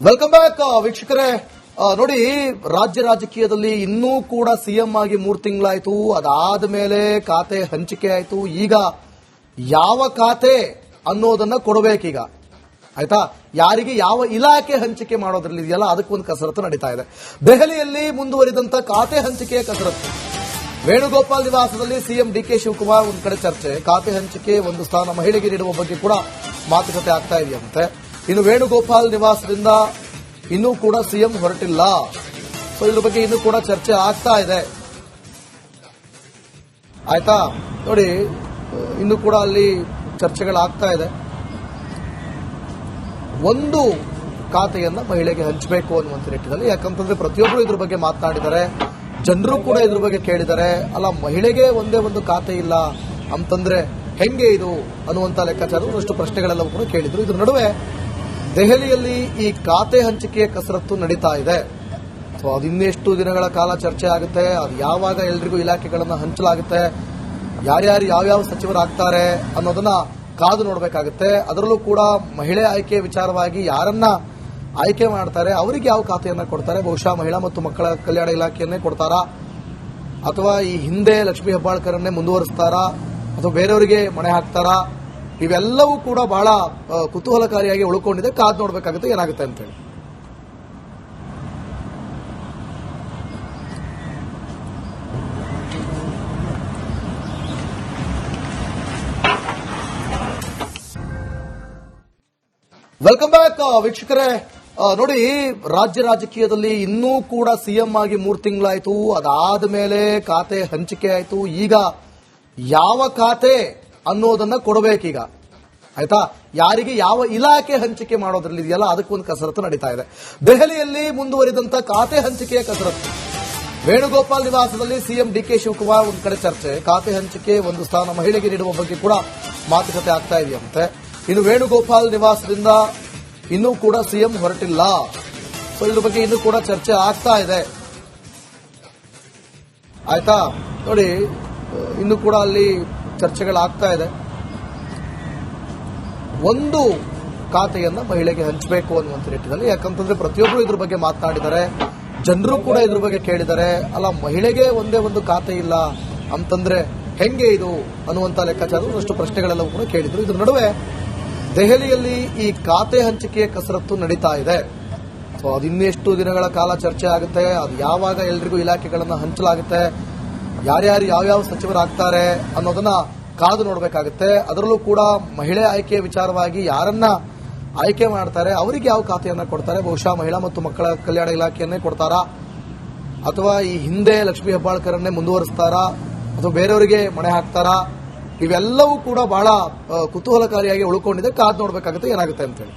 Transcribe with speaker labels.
Speaker 1: Welcome back ವೀಕ್ಷಕರೇ. ನೋಡಿ, ರಾಜ್ಯ ರಾಜಕೀಯದಲ್ಲಿ ಇನ್ನೂ ಕೂಡ ಸಿಎಂ ಆಗಿ 3 ತಿಂಗಳಾಯ್ತು. ಅದಾದ ಮೇಲೆ ಖಾತೆ ಹಂಚಿಕೆ ಆಯ್ತು. ಈಗ ಯಾವ ಖಾತೆ ಅನ್ನೋದನ್ನ ಕೊಡಬೇಕೀಗ, ಆಯ್ತಾ? ಯಾರಿಗೆ ಯಾವ ಇಲಾಖೆ ಹಂಚಿಕೆ ಮಾಡೋದ್ರಲ್ಲಿ ಇದೆಯಲ್ಲ, ಅದಕ್ಕೊಂದು ಕಸರತ್ತು ನಡೀತಾ ಇದೆ. ದೆಹಲಿಯಲ್ಲಿ ಮುಂದುವರಿದಂತ ಖಾತೆ ಹಂಚಿಕೆಯ ಕಸರತ್ತು. ವೇಣುಗೋಪಾಲ್ ನಿವಾಸದಲ್ಲಿ ಸಿಎಂ ಡಿಕೆ ಶಿವಕುಮಾರ್ ಒಂದ್ ಕಡೆ ಚರ್ಚೆ, ಖಾತೆ ಹಂಚಿಕೆ, ಒಂದು ಸ್ಥಾನ ಮಹಿಳೆಗೆ ನೀಡುವ ಬಗ್ಗೆ ಕೂಡ ಮಾತುಕತೆ ಆಗ್ತಾ ಇದೆಯಂತೆ. ಇನ್ನು ವೇಣುಗೋಪಾಲ್ ನಿವಾಸದಿಂದ ಇನ್ನೂ ಕೂಡ ಸಿಎಂ ಹೊರಟಿಲ್ಲ. ಸೊ ಇದ್ರ ಬಗ್ಗೆ ಇನ್ನೂ ಕೂಡ ಚರ್ಚೆ ಆಗ್ತಾ ಇದೆ, ಆಯ್ತಾ? ನೋಡಿ, ಇನ್ನೂ ಕೂಡ ಅಲ್ಲಿ ಚರ್ಚೆಗಳಾಗ್ತಾ ಇದೆ. ಒಂದು ಖಾತೆಯನ್ನ ಮಹಿಳೆಗೆ ಹಂಚಬೇಕು ಅನ್ನುವಂಥ ನಿಟ್ಟಿನಲ್ಲಿ. ಯಾಕಂತಂದ್ರೆ ಪ್ರತಿಯೊಬ್ಬರು ಇದ್ರ ಬಗ್ಗೆ ಮಾತನಾಡಿದ್ದಾರೆ, ಜನರು ಕೂಡ ಇದ್ರ ಬಗ್ಗೆ ಕೇಳಿದ್ದಾರೆ. ಅಲ್ಲ, ಮಹಿಳೆಗೆ ಒಂದೇ ಒಂದು ಖಾತೆ ಇಲ್ಲ ಅಂತಂದ್ರೆ ಹೆಂಗೆ ಇದು ಅನ್ನುವಂಥ ಲೆಕ್ಕಾಚಾರ, ಒಂದಷ್ಟು ಪ್ರಶ್ನೆಗಳೆಲ್ಲವೂ ಕೂಡ ಕೇಳಿದ್ರು. ಇದ್ರ ನಡುವೆ ದೆಹಲಿಯಲ್ಲಿ ಈ ಖಾತೆ ಹಂಚಿಕೆಯ ಕಸರತ್ತು ನಡೀತಾ ಇದೆ. ಸೊ ಅದು ಇನ್ನೆಷ್ಟು ದಿನಗಳ ಕಾಲ ಚರ್ಚೆ ಆಗುತ್ತೆ, ಅದು ಯಾವಾಗ ಎಲ್ರಿಗೂ ಇಲಾಖೆಗಳನ್ನು ಹಂಚಲಾಗುತ್ತೆ, ಯಾರ್ಯಾರು ಯಾವ್ಯಾವ ಸಚಿವರಾಗ್ತಾರೆ ಅನ್ನೋದನ್ನ ಕಾದು ನೋಡಬೇಕಾಗುತ್ತೆ. ಅದರಲ್ಲೂ ಕೂಡ ಮಹಿಳೆ ಆಯ್ಕೆ ವಿಚಾರವಾಗಿ ಯಾರನ್ನ ಆಯ್ಕೆ ಮಾಡ್ತಾರೆ, ಅವರಿಗೆ ಯಾವ ಖಾತೆಯನ್ನ ಕೊಡ್ತಾರೆ? ಬಹುಶಃ ಮಹಿಳಾ ಮತ್ತು ಮಕ್ಕಳ ಕಲ್ಯಾಣ ಇಲಾಖೆಯನ್ನೇ ಕೊಡ್ತಾರಾ, ಅಥವಾ ಈ ಹಿಂದೆ ಲಕ್ಷ್ಮೀ ಹೆಬ್ಬಾಳ್ಕರನ್ನೇ ಮುಂದುವರಿಸ್ತಾರಾ, ಅಥವಾ ಬೇರೆಯವರಿಗೆ ಮಣೆ ಹಾಕ್ತಾರಾ? ಇವೆಲ್ಲವೂ ಕೂಡ ಬಹಳ ಕುತೂಹಲಕಾರಿಯಾಗಿ ಉಳ್ಕೊಂಡಿದೆ. ಕಾದು ನೋಡಬೇಕಾಗುತ್ತೆ ಏನಾಗುತ್ತೆ ಅಂತೇಳಿ. ವೆಲ್ಕಮ್ ಬ್ಯಾಕ್ ವೀಕ್ಷಕರೇ. ನೋಡಿ, ರಾಜ್ಯ ರಾಜಕೀಯದಲ್ಲಿ ಇನ್ನೂ ಕೂಡ ಸಿಎಂ ಆಗಿ 3 ತಿಂಗಳಾಯ್ತು. ಅದಾದ ಮೇಲೆ ಖಾತೆ ಹಂಚಿಕೆ ಆಯ್ತು. ಈಗ ಯಾವ ಖಾತೆ ಅನ್ನೋದನ್ನ ಕೊಡಬೇಕೀಗ, ಆಯ್ತಾ? ಯಾರಿಗೆ ಯಾವ ಇಲಾಖೆ ಹಂಚಿಕೆ ಮಾಡೋದ್ರಲ್ಲಿ ಇದೆಯಲ್ಲ, ಅದಕ್ಕೊಂದು ಕಸರತ್ತು ನಡೀತಾ ಇದೆ. ದೆಹಲಿಯಲ್ಲಿ ಮುಂದುವರಿದಂತ ಖಾತೆ ಹಂಚಿಕೆಯ ಕಸರತ್ತು. ವೇಣುಗೋಪಾಲ್ ನಿವಾಸದಲ್ಲಿ ಸಿಎಂ ಡಿಕೆ ಶಿವಕುಮಾರ್ ಒಂದ್ ಕಡೆ ಚರ್ಚೆ, ಖಾತೆ ಹಂಚಿಕೆ, ಒಂದು ಸ್ಥಾನ ಮಹಿಳೆಗೆ ನೀಡುವ ಬಗ್ಗೆ ಕೂಡ ಮಾತುಕತೆ ಆಗ್ತಾ ಇದೆಯಂತೆ. ಇನ್ನು ವೇಣುಗೋಪಾಲ್ ನಿವಾಸದಿಂದ ಇನ್ನೂ ಕೂಡ ಸಿಎಂ ಹೊರಟಿಲ್ಲ. ಸೊ ಇದ್ರ ಬಗ್ಗೆ ಇನ್ನೂ ಕೂಡ ಚರ್ಚೆ ಆಗ್ತಾ ಇದೆ, ಆಯ್ತಾ? ನೋಡಿ, ಇನ್ನೂ ಕೂಡ ಅಲ್ಲಿ ಚರ್ಚೆಗಳಾಗ್ತಾ ಇದೆ. ಒಂದು ಖಾತೆಯನ್ನ ಮಹಿಳೆಗೆ ಹಂಚಬೇಕು ಅನ್ನುವಂಥ ನಿಟ್ಟಿನಲ್ಲಿ. ಯಾಕಂತಂದ್ರೆ ಪ್ರತಿಯೊಬ್ಬರು ಇದ್ರ ಬಗ್ಗೆ ಮಾತನಾಡಿದ್ದಾರೆ, ಜನರು ಕೂಡ ಇದ್ರ ಬಗ್ಗೆ ಕೇಳಿದ್ದಾರೆ. ಅಲ್ಲ, ಮಹಿಳೆಗೆ ಒಂದೇ ಒಂದು ಖಾತೆ ಇಲ್ಲ ಅಂತಂದ್ರೆ ಹೆಂಗೆ ಇದು ಅನ್ನುವಂಥ ಲೆಕ್ಕಾಚಾರ, ಒಂದಷ್ಟು ಪ್ರಶ್ನೆಗಳೆಲ್ಲವೂ ಕೂಡ ಕೇಳಿದ್ರು. ಇದ್ರ ನಡುವೆ ದೆಹಲಿಯಲ್ಲಿ ಈ ಖಾತೆ ಹಂಚಿಕೆಯ ಕಸರತ್ತು ನಡೀತಾ ಇದೆ. ಸೊ ಅದು ಇನ್ನೆಷ್ಟು ದಿನಗಳ ಕಾಲ ಚರ್ಚೆ ಆಗುತ್ತೆ, ಅದು ಯಾವಾಗ ಎಲ್ರಿಗೂ ಇಲಾಖೆಗಳನ್ನು ಹಂಚಲಾಗುತ್ತೆ, ಯಾರ್ಯಾರು ಯಾವ್ಯಾವ ಸಚಿವರಾಗ್ತಾರೆ ಅನ್ನೋದನ್ನ ಕಾದು ನೋಡಬೇಕಾಗುತ್ತೆ. ಅದರಲ್ಲೂ ಕೂಡ ಮಹಿಳೆ ಆಯ್ಕೆ ವಿಚಾರವಾಗಿ ಯಾರನ್ನ ಆಯ್ಕೆ ಮಾಡ್ತಾರೆ, ಅವರಿಗೆ ಯಾವ ಖಾತೆಯನ್ನ ಕೊಡ್ತಾರೆ? ಬಹುಶಃ ಮಹಿಳಾ ಮತ್ತು ಮಕ್ಕಳ ಕಲ್ಯಾಣ ಇಲಾಖೆಯನ್ನೇ ಕೊಡ್ತಾರಾ, ಅಥವಾ ಈ ಹಿಂದೆ ಲಕ್ಷ್ಮೀ ಹೆಬ್ಬಾಳ್ಕರನ್ನೇ ಮುಂದುವರಿಸ್ತಾರಾ, ಅಥವಾ ಬೇರೆಯವರಿಗೆ ಮಣೆ ಹಾಕ್ತಾರಾ? ಇವೆಲ್ಲವೂ ಕೂಡ ಬಹಳ ಕುತೂಹಲಕಾರಿಯಾಗಿ ಉಳ್ಕೊಂಡಿದೆ. ಕಾದು ನೋಡಬೇಕಾಗುತ್ತೆ ಏನಾಗುತ್ತೆ ಅಂತೇಳಿ.